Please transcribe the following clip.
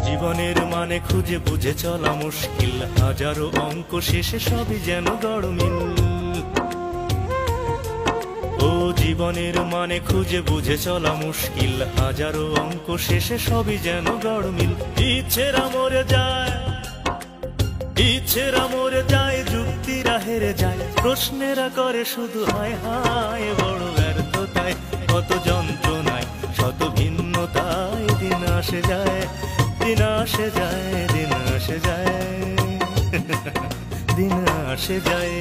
জীবনের মানে খুঁজে বুঝে চলা মুশকিল, হাজারো অঙ্ক শেষে সবই যেন গড়মিল। ও জীবনের মানে খুঁজে বুঝে চলা মুশকিল, হাজারো অঙ্ক শেষে সবই যেন গড়মিল। ইচ্ছেরা মরে যায়, ইচ্ছেরা মরে যায়, যুক্তিরা হেরে যায়, প্রশ্নেরা করে শুধু হায় হায়। বড় ব্যর্থতায়, কত যন্ত্রণায়, শত ভিন্নতায় দিন আসে যায়, দিন আসে যায়, দিন আসে যায়, দিন আসে যায়।